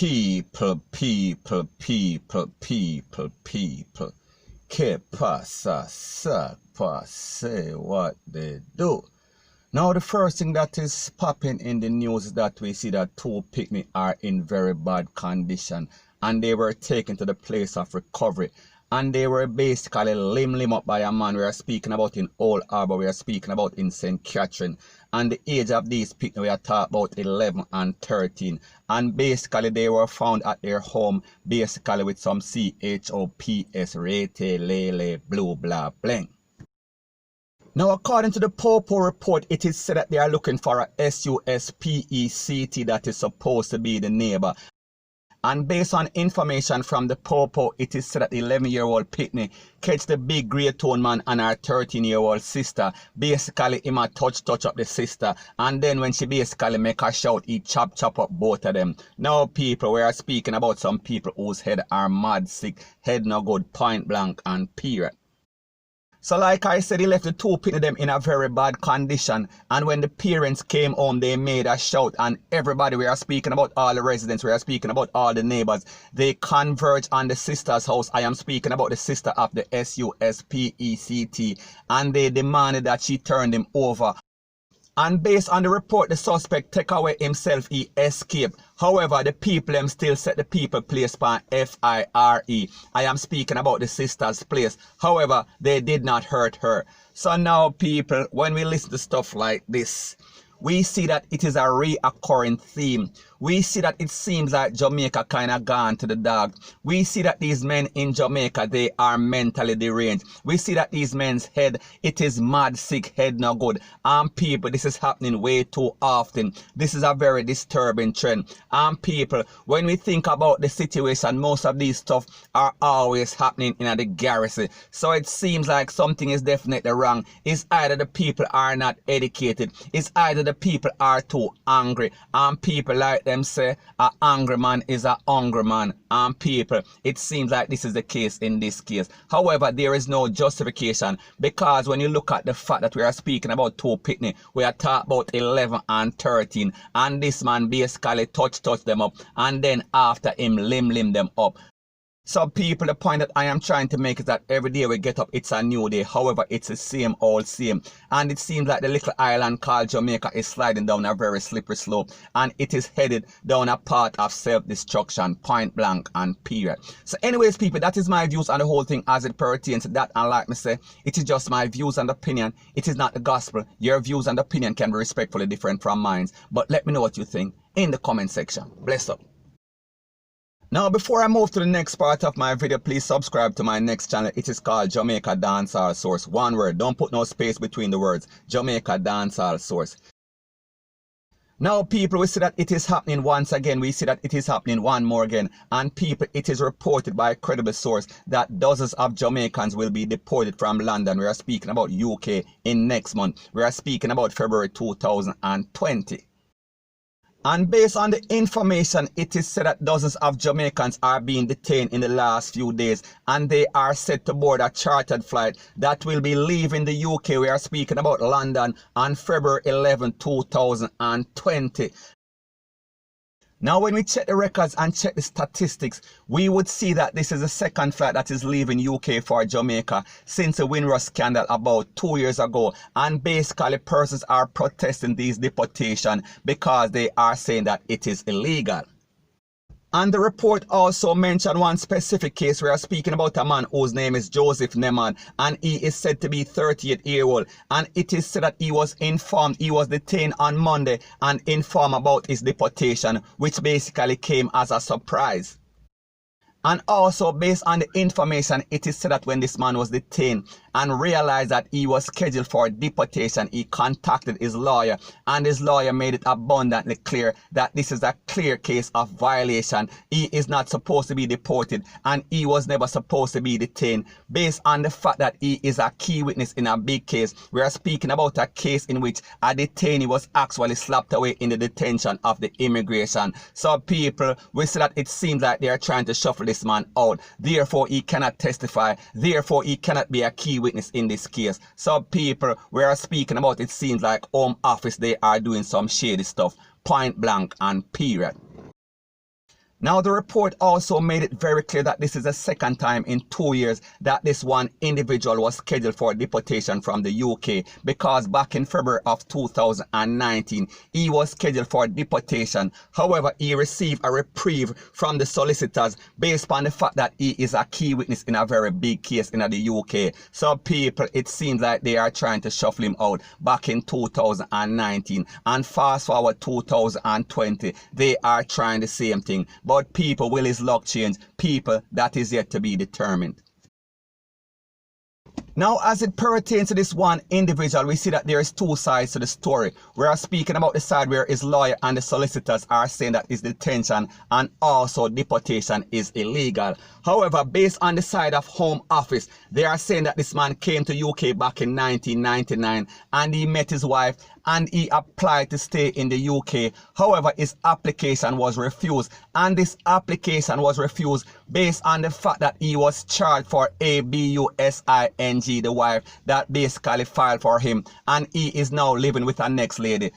People. Que pasa, sa, say what they do. Now the first thing that is popping in the news is that we see that two picnic are in very bad condition and they were taken to the place of recovery. And they were basically limb up by a man. We are speaking about in Old Harbor. We are speaking about in St. Catherine. And the age of these people, we are talking about 11 and 13. And basically, they were found at their home, basically with some CHOPS, rete, lele, blue, blah, bling. Now, according to the Popo report, it is said that they are looking for a SUSPECT that is supposed to be the neighbor. And based on information from the Popo, it is said that the 11-year-old Pitney catch the big grey tone man and her 13-year-old sister. Basically, him a touch up the sister. And then when she basically make a shout, he chop up both of them. Now, people, we are speaking about some people whose head are mad sick, head no good, point blank and period. So like I said, he left the two people them in a very bad condition. And when the parents came home, they made a shout. And everybody, we are speaking about all the residents, we are speaking about all the neighbors. They converged on the sister's house. I am speaking about the sister of the SUSPECT. And they demanded that she turn him over. And based on the report, the suspect take away himself, he escaped. However, the people them still set the people place on FIRE. I am speaking about the sister's place. However, they did not hurt her. So now, people, when we listen to stuff like this, we see that it is a reoccurring theme. We see that it seems like Jamaica kind of gone to the dog. We see that these men in Jamaica, they are mentally deranged. We see that these men's head, it is mad sick, head no good. And people, this is happening way too often. This is a very disturbing trend. And people, when we think about the situation, most of these stuff are always happening in the Garrison. So it seems like something is definitely wrong. It's either the people are not educated. It's either the people are too angry. And people like them say a angry man is a hungry man. And people, it seems like this is the case in this case. However, there is no justification, because when you look at the fact that we are speaking about two picnic, we are talking about 11 and 13, and this man basically touch them up, and then after him limb them up. So people, the point that I am trying to make is that every day we get up, it's a new day. However, it's the same old same. And it seems like the little island called Jamaica is sliding down a very slippery slope. And it is headed down a path of self-destruction, point blank and period. So anyways, people, that is my views on the whole thing as it pertains to that. And like me say, it is just my views and opinion. It is not the gospel. Your views and opinion can be respectfully different from mine. But let me know what you think in the comment section. Bless up. Now, before I move to the next part of my video, please subscribe to my next channel. It is called Jamaica Dancehall Source. One word. Don't put no space between the words. Jamaica Dancehall Source. Now, people, we see that it is happening once again. We see that it is happening one more again. And people, it is reported by a credible source that dozens of Jamaicans will be deported from London. We are speaking about UK in next month. We are speaking about February 2020. And based on the information, it is said that dozens of Jamaicans are being detained in the last few days, and they are set to board a chartered flight that will be leaving the UK. We are speaking about London on February 11, 2020. Now, when we check the records and check the statistics, we would see that this is the second flight that is leaving UK for Jamaica since the Windrush scandal about 2 years ago. And basically, persons are protesting these deportation because they are saying that it is illegal. And the report also mentioned one specific case. We are speaking about a man whose name is Joseph Neman, and he is said to be 38-year-old. And it is said that he was detained on Monday and informed about his deportation, which basically came as a surprise. And also, based on the information, it is said that when this man was detained and realized that he was scheduled for deportation, he contacted his lawyer, and his lawyer made it abundantly clear that this is a clear case of violation. He is not supposed to be deported, and he was never supposed to be detained, based on the fact that he is a key witness in a big case. We are speaking about a case in which a detainee was actually slapped away in the detention of the immigration. So people, we see that it seems like they are trying to shuffle this man out. Therefore, he cannot testify. Therefore, he cannot be a key witness in this case. So people, we are speaking about, it seems like Home Office, they are doing some shady stuff. Point blank and period. Now, the report also made it very clear that this is the second time in 2 years that this one individual was scheduled for deportation from the UK, because back in February of 2019, he was scheduled for deportation. However, he received a reprieve from the solicitors based on the fact that he is a key witness in a very big case in the UK. So people, it seems like they are trying to shuffle him out back in 2019. And fast forward 2020, they are trying the same thing. But people, will his luck change? People, that is yet to be determined. Now, as it pertains to this one individual, we see that there is two sides to the story. We are speaking about the side where his lawyer and the solicitors are saying that his detention and also deportation is illegal. However, based on the side of Home Office, they are saying that this man came to UK back in 1999 and he met his wife and he applied to stay in the UK. However, his application was refused, and this application was refused based on the fact that he was charged for abusing the wife that basically filed for him, and he is now living with a next lady.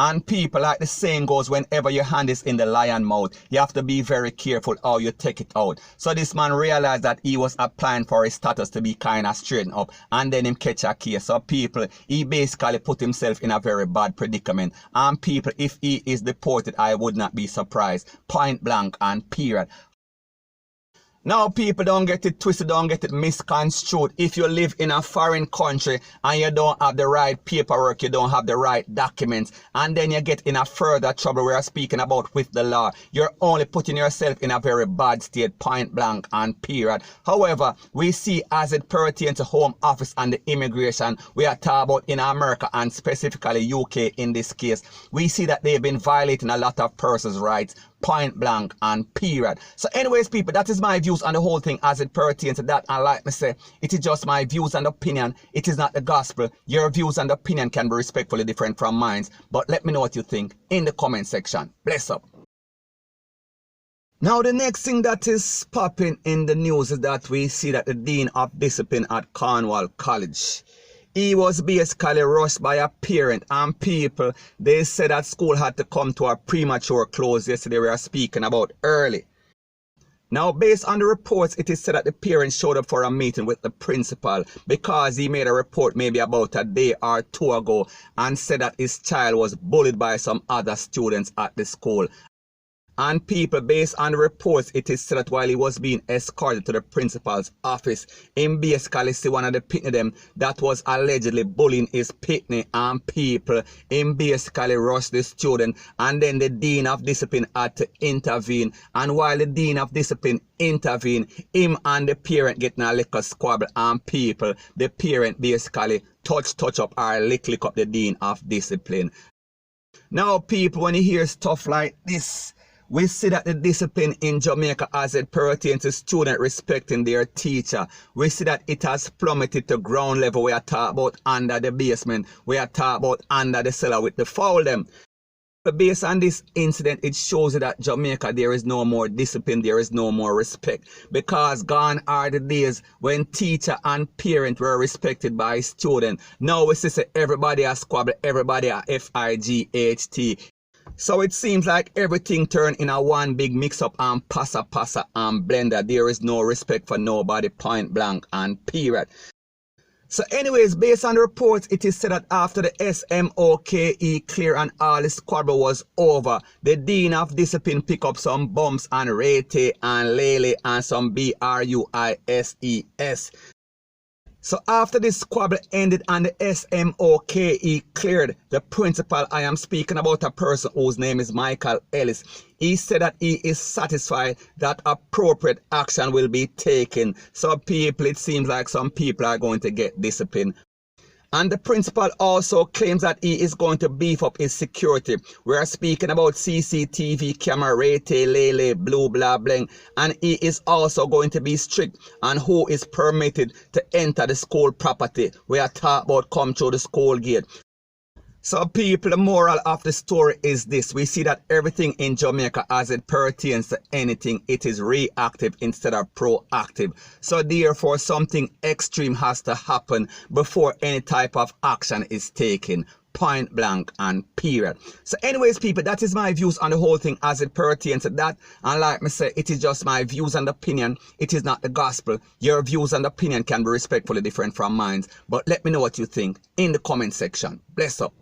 And people, like the saying goes, whenever your hand is in the lion mouth, you have to be very careful how you take it out. So this man realized that he was applying for his status to be kind of straightened up, and then him catch a case. So people, he basically put himself in a very bad predicament. And people, if he is deported, I would not be surprised. Point blank and period. Now, people, don't get it twisted, don't get it misconstrued. If you live in a foreign country and you don't have the right paperwork, you don't have the right documents, and then you get in a further trouble we are speaking about with the law, you're only putting yourself in a very bad state, point blank and period. However, we see as it pertains to Home Office and the immigration, we are talking about in America and specifically UK in this case, we see that they've been violating a lot of persons' rights, point blank and period. So anyways, people, that is my views on the whole thing as it pertains to that. And like me say, it is just my views and opinion. It is not the gospel. Your views and opinion can be respectfully different from mine. But let me know what you think in the comment section. Bless up. Now, the next thing that is popping in the news is that we see that the Dean of Discipline at Cornwall College, he was basically rushed by a parent, and people, they said that school had to come to a premature close yesterday. We are speaking about early. Now, based on the reports, it is said that the parents showed up for a meeting with the principal because he made a report maybe about a day or two ago and said that his child was bullied by some other students at the school. And people, based on the reports, it is said that while he was being escorted to the principal's office, him basically see one of the pitney them that was allegedly bullying his pitney, and people, him basically rushed the student, and then the Dean of Discipline had to intervene. And while the Dean of Discipline intervened, him and the parent getting a little squabble, and people, the parent basically touch up or lick up the Dean of Discipline. Now, people, when you hear stuff like this, we see that the discipline in Jamaica as it pertains to students respecting their teacher, we see that it has plummeted to ground level. We are talking about under the basement. We are talking about under the cellar with the foul them. But based on this incident, it shows you that Jamaica, there is no more discipline, there is no more respect. Because gone are the days when teacher and parent were respected by student. Now we see everybody a squabble, everybody a fight. So it seems like everything turned in a one big mix-up and passa and blender. There is no respect for nobody, point blank and period. So anyways, based on the reports, it is said that after the SMOKE clear and all the squabble was over, the Dean of Discipline picked up some bumps and rete and lele and some BRUISES. So after this squabble ended and the SMOKE cleared, the principal, I am speaking about a person whose name is Michael Ellis, he said that he is satisfied that appropriate action will be taken. So people, it seems like some people are going to get disciplined. And the principal also claims that he is going to beef up his security. We are speaking about CCTV camera, rete, lele, blue, blah, bling. And he is also going to be strict on who is permitted to enter the school property. We are talking about come through the school gate. So people, the moral of the story is this. We see that everything in Jamaica as it pertains to anything, it is reactive instead of proactive. So therefore, something extreme has to happen before any type of action is taken. point blank and period. So anyways, people, that is my views on the whole thing as it pertains to that. And like me say, it is just my views and opinion. It is not the gospel. Your views and opinion can be respectfully different from mine. But let me know what you think in the comment section. Bless up.